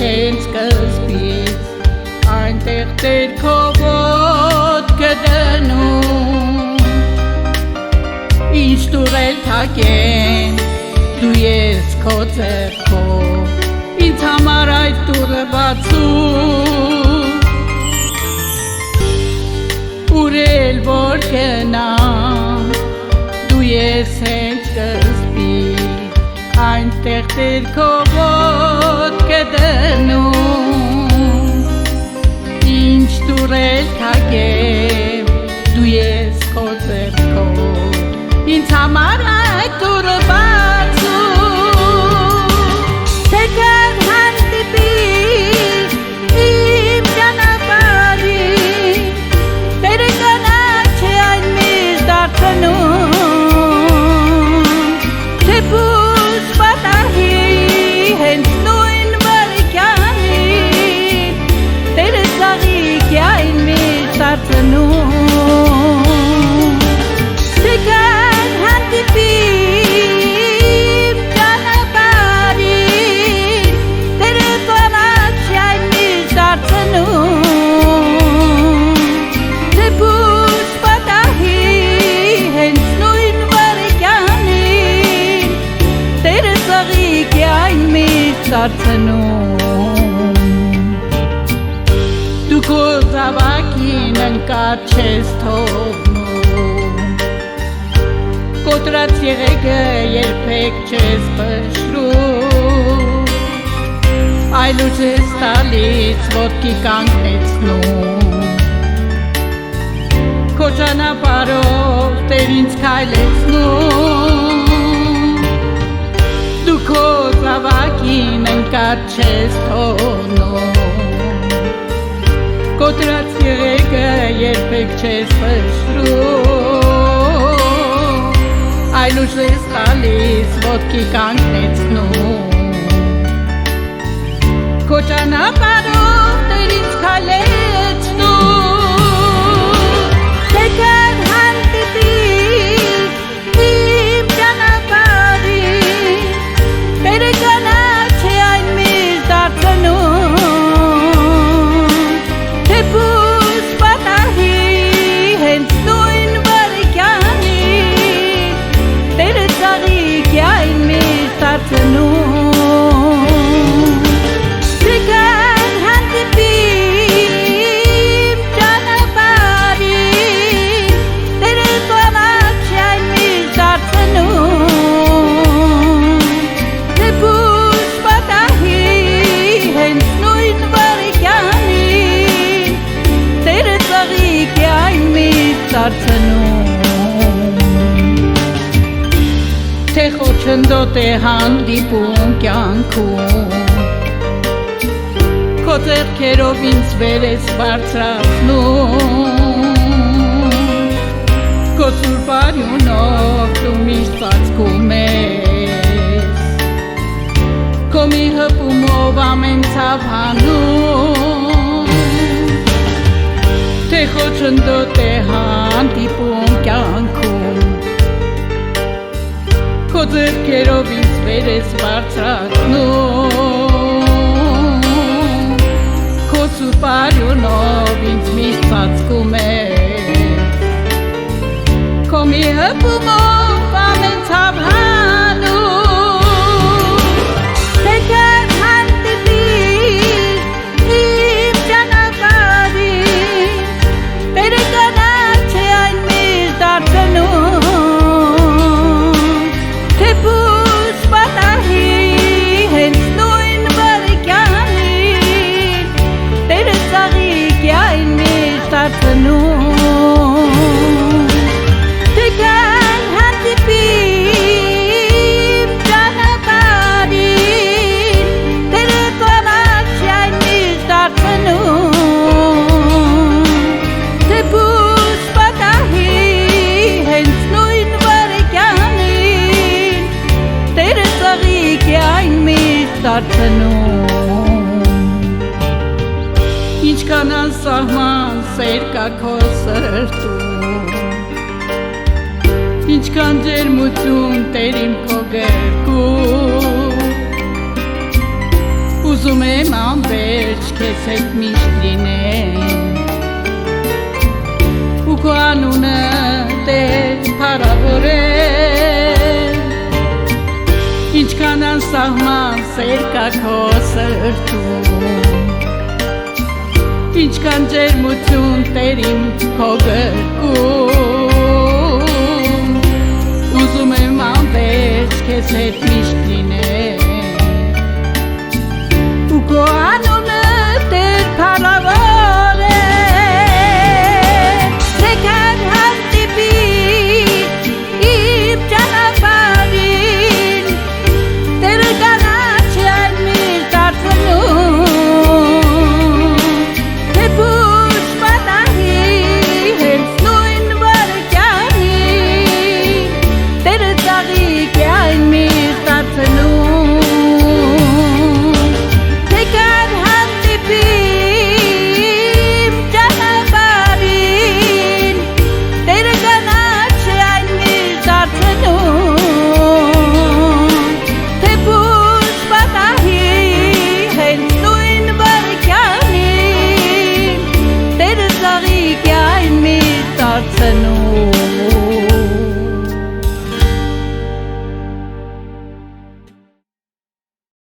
հենց սկզբից այնտեղ Տեր քո ոտքը դնում ինչ դուրել թակեն դու ես քո ձեռքով ինձ համար այդ դուրը բացում ուրել որ գնամ դու ես հենց սկզբից այնտեղ Տեր քո ոտքը դնում ինչ դուրել թակեմ դու ես քո ձեռքով ինձ համար այդ դուրը բացում թեկեր հանդիպիր իմ ճանապարհին Տերը կանաչ է այն միշտ դարձնում թեպուս պատահի հենց նույն վայրկյանին Տերը ծաղիկ է այն միշտ դարձնում թեկեր հանդիպիր ճանապարհին Տերը կանաչ է այն միշտ դարձնում թեպուս պատահի հենց նույն վայրկյանին Տերը ծաղիկ է այն միշտ դարձնում դու քո զավակին ընկած չես թողնում կոտրած եղեգը երբեք չես փշրում այլ ուժ ես տալիս ոտքի կանգնեցնում քո ճանապարհով Տեր ինձ քայլեցնում դու քո զավակին ընկած չես թողնում կոտրած եղեգը երբեք չես փշրում այլ ուժ ես տալիս ոտքի կանգնեցնում քո ճանապարհով Տեր ինձ քայլեցնում թեկեր հանդիպիր իմ ճանապարհին Տերը կանաչ է այն միշտ դարձնում թեպուս պատահի հենց նույն վայրկյանին Տերը ծաղիկ է այն միշտ դարձնում թեկեր հանդիպիր ճանապարհին Տերը կանաչ է այն միշտ դարձնում թեպուս պատահի հենց նույն վայրկյանին Տերը ծաղիկ է այն միշտ դարձնում թե խոչընդոտ է հանդիպում կյանքում քո ձեռքերով ինձ վեր ես բարձրացնում քո սուրբ արյունով դու միշտ ծածկում ես քո մի հպումով ամեն ցավ հանում թե խոչընդոտ է հանդիպում կյանքում քո ձեռքերով ինձ վեր ես բարձրացնում քո սուրբ արյունով ինձ միշտ ծածկում ես քո մի հպումով ամեն ցավ հանում թեկեր հանդիպիր իմ ճանապարհին Տերը կանաչ է այն միշտ դարձնում թեպուս պատահի հենց նույն վայրկյանին Տերը ծաղիկ է այն միշտ դարձնում թեկեր հանդիպիր ճանապարհին Տերը կանաչ է այն միշտ դարձնում թեպուս պատահի հենց նույն վայրկյանին Տերը ծաղիկ է այն միշտ դարձնում ինչքան անսահման սեր կա քո սրտում ինչքան ջերմություն Տեր իմ քո գրկում ուզում եմ անվերջ քեզ հետ միշտ լինեմ ու քո անունը Տեր փառավորել ինչքան անսահման սեր կա քո սրտում ինչքան ջերմություն Տեր իմ քո գրկում